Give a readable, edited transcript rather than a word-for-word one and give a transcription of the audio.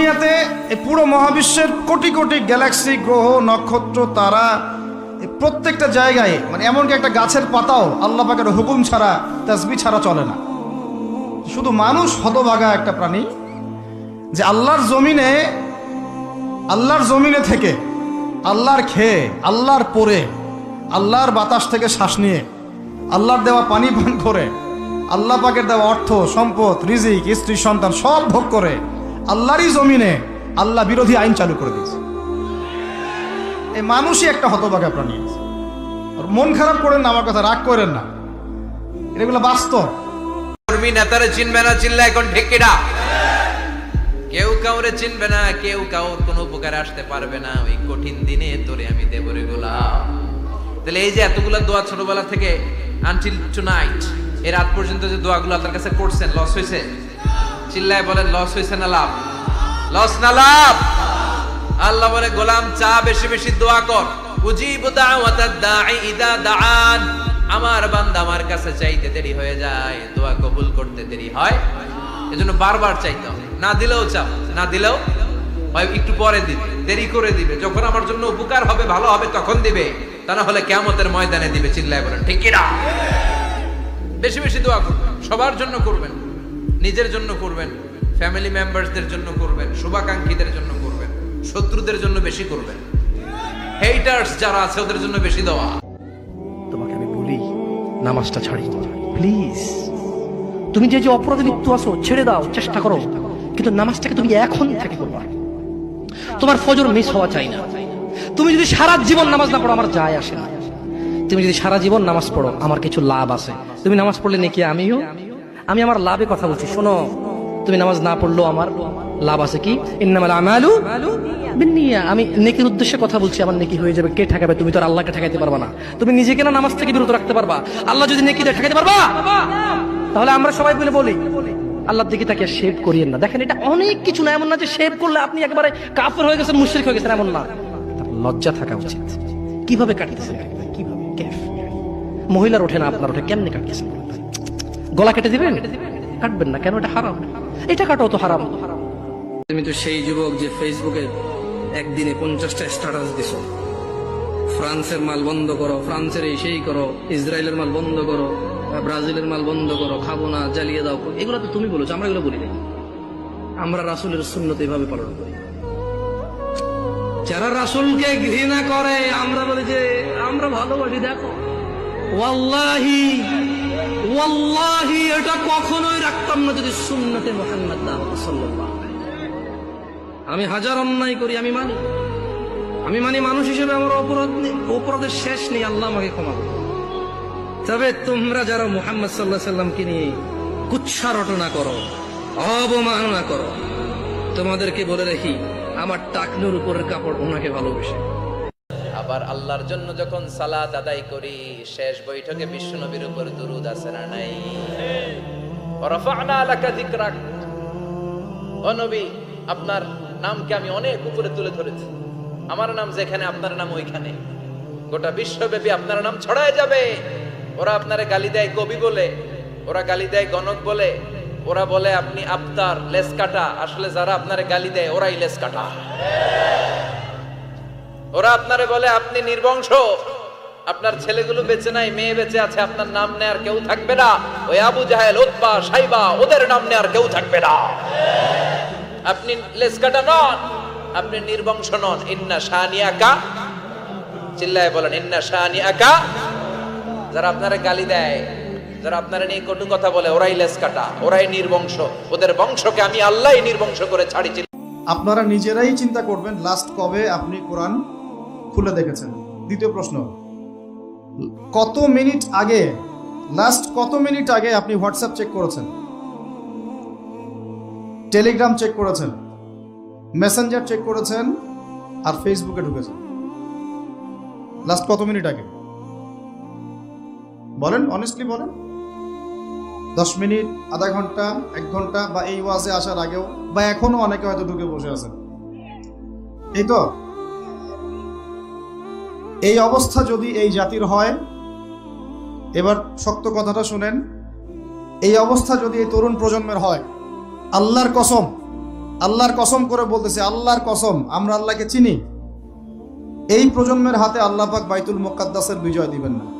দুনিয়াতে এই পুরো মহাবিশ্বের কোটি কোটি গ্যালাক্সি, গ্রহ, নক্ষত্র, তারা প্রত্যেকটা জায়গায়, মানে এমনকি একটা গাছের পাতাও আল্লাহ পাকের হুকুম ছাড়া, তাসবিহ ছাড়া চলে না। শুধু মানুষ হতভাগা একটা প্রাণী যে আল্লাহর জমিনে থেকে, আল্লাহর খেয়ে, আল্লাহর পরে, আল্লাহর বাতাস থেকে শ্বাস নিয়ে, আল্লাহর দেওয়া পানি পান করে, আল্লাহ পাকের দেওয়া অর্থ, সম্পদ, রিজিক, স্ত্রী, সন্তান সব ভোগ করে আল্লাহরই জমিনে আল্লাহ বিরোধী আইন চালু করে দিয়েছে। এই মানুষই একটা হতভাগা প্রাণী। মন খারাপ করেন না, আমার কথা রাগ করেন না, এগুলো বাস্তব। কর্মী নেতারা চিনবে না, চিনলে এখন ঠিক কিনা? কেউ কাউরে চিনবে না, কেউ কাউর কোনো উপকারে আসতে পারবে না। ওই কঠিন দিনে তোরে আমি দেব রে গোলাম। তাহলে এই যে এতগুলা দোয়া ছোটবেলা থেকে আনটিল টুনাইট, এর রাত পর্যন্ত যে দোয়াগুলো আল্লাহর কাছে করছেন, লস হয়েছে? চিল্লায় বলেন, লস হয়েছে না লাভ? লস না লাভ? আল্লাহ বলে, গোলাম চা বেশি বেশি দোয়া কর। উজিবু দাওয়াতাদ দাঈ ইদা দাআন। আমার বান্দা আমার কাছে চাইতে দেরি হয়ে যায়, দোয়া কবুল করতে দেরি হয়। এজন্য বারবার চাইতে হবে। না দিলেও চাও, না দিলেও হয় একটু পরে দিবে, দেরি করে দিবে। যখন আমার জন্য উপকার হবে, ভালো হবে, তখন দিবে। তা না হলে কিয়ামতের ময়দানে দিবে। চিল্লায় বলেন ঠিক কি না? বেশি বেশি দোয়া করবেন, সবার জন্য করবেন, নিজের জন্য করবেন, ফ্যামিলি মেম্বারসদের জন্য করবেন, শুভাকাঙ্ক্ষীদের জন্য করবেন, শত্রুদের জন্য বেশি করবেন, হেটার্স যারা আছে ওদের জন্য বেশি দেওয়া। তোমাকে আমি বলি, নামাজটা ছাড়ি প্লিজ। তুমি যে যে অপরাধে লিপ্ত আছো ছেড়ে দাও, চেষ্টা করো, কিন্তু নামাজটাকে তুমি এখন থেকে করবা। তোমার ফজর মিস হওয়া চাই না। তুমি যদি সারা জীবন নামাজ না পড়ো, আমার যায় আসে না। তুমি যদি সারা জীবন নামাজ পড়ো, আমার কিছু লাভ আছে। তুমি নামাজ পড়লে নাকি আমি আমার লাভে কথা বলছি, শোনো। তুমি নামাজ না পড়লেও আমার লাভ আছে। কি? ইন্নামাল আমালু বিন্নিয়া। আমি নেকির উদ্দেশ্যে কথা বলছি, আমার নেকি হয়ে যাবে। কে ঠেকাবে? তুমি তো আর আল্লাহকে ঠেকাইতে পারবা না। তুমি নিজেকে না নামাজ থেকে বিরত রাখতে পারবা, আল্লাহ যদি নেকি দেয় ঠেকাইতে পারবা? তাহলে আমরা সবাই বলে বলি, আল্লাহর দিকে তাকিয়ে শেভ করিয়েন না। দেখেন, এটা অনেক কিছু না, এমন না যে শেভ করলে আপনি একেবারে কাফের হয়ে গেছেন, মুশরিক হয়ে গেছেন, এমন না। লজ্জা থাকা উচিত। কিভাবে কাটতেছেন? কিভাবে? মহিলার ওঠে না, আপনার ওঠে, কেমনে কাটতেছেন? গলা কেটে দিবেন? কাটবেন না কেন? এটা হারাম। এটা কাটাও তো হারাম। তুমি তো সেই যুবক যে ফেসবুকে একদিনে 50টা স্ট্যাটাস দিছ, ফ্রান্সের মাল বন্ধ করো, ফ্রান্সের এই সেই করো, ইসরায়েলের মাল বন্ধ করো, ব্রাজিলের মাল বন্ধ করো, খাবো না, জ্বালিয়ে দাও। এগুলো তো তুমি বলেছো, আমরা এগুলো বলি নাই। আমরা রাসূলের সুন্নত এভাবে পালন করি। যারা রাসূলকে ঘৃণা করে, আমরা বলি যে আমরা ভালোবাসি। দেখো, ওয়াল্লাহি ওয়াল্লাহি এটা কখনোই রাখতাম না যদি সুন্নতে মুহাম্মদ সাল্লাল্লাহু আলাইহি ওয়াসাল্লাম। আমি হাজার অন্যায় করি, আমি মানি মানুষ হিসেবে আমার অপরাধের শেষ নেই। আল্লাহ আমাকে ক্ষমা করুন। তবে তোমরা যারা মুহাম্মদ সাল্লাল্লাহু আলাইহি ওয়াসাল্লামকে নিয়ে কুৎসা রটনা করো, অবমাননা করো, তোমাদেরকে বলে রাখি, আমার টাকনুর উপরের কাপড় ওনাকে ভালোবেসে। আবার আল্লাহর জন্য যখন সালাত আদায় করি, শেষ বৈঠকে বিশ্বনবীর উপর দুরূদ আছে না নাই? রাফা'না লাকা যিকরাক। ও নবী, আপনার নামকে আমি অনেক উপরে তুলে ধরেছি। আমার নাম যেখানে, আপনার নাম ওইখানে। গোটা বিশ্বব্যাপী আপনার নাম ছড়ায় যাবে। ওরা আপনারে গালি দেয় কবি বলে, ওরা গালি দেয় গণক বলে, ওরা বলে আপনি আফতার, লেস কাটা। আসলে যারা আপনারে গালি দেয় ওরাই লেস কাটা। ওরা আপনারে বলে আপনি নির্বংশ, আপনার ছেলেগুলো বেঁচে নাই, মেয়ে বেঁচে আছে, আপনার নাম নেয়ার কেউ থাকবে না। ওই আবু জাহেল, উতবা, সাইবা, ওদের নাম নেয়ার কেউ থাকবে না। আপনি লেসকাটা নন, আপনি নির্বংশ নন। ইন্না শানিয়াকা, চিল্লায় বলেন ইন্না শানিয়াকা। যারা আপনারে গালি দেয়, যারা আপনারা নিয়ে কটু কথা বলে, ওরাই লেসকাটা, ওরাই নির্বংশ। ওদের বংশকে আমি আল্লাহই নির্বংশ করে ছাড়ি। আপনারা নিজেরাই চিন্তা করবেন, লাস্ট কবে আপনি কোরআন খুলে দেখেছেন? দ্বিতীয় প্রশ্ন, কত মিনিট আগে, লাস্ট কত মিনিট আগে আপনি হোয়াটসঅ্যাপ চেক করেছেন, টেলিগ্রাম চেক করেছেন, মেসেঞ্জার চেক করেছেন, আর ফেসবুকে ঢুকেছেন? লাস্ট কত মিনিট আগে বলেন, অনেস্টলি বলেন। 10 মিনিট, আধা ঘন্টা, 1 ঘন্টা, বা এই ওয়াজে আসার আগেও, বা এখনো অনেকে হয়তো ঢুকে বসে আছেন। এই তো এই অবস্থা যদি এই জাতির হয়, এবার শক্ত কথাটা শুনেন, এই অবস্থা যদি এই তরুণ প্রজন্মের হয়, আল্লাহর কসম আল্লাহর কসম করে বলতেছে, আল্লাহর কসম আমরা আল্লাহকে চিনি, এই প্রজন্মের হাতে আল্লাহ পাক বাইতুল মুকাদ্দাসের বিজয় দিবেন না।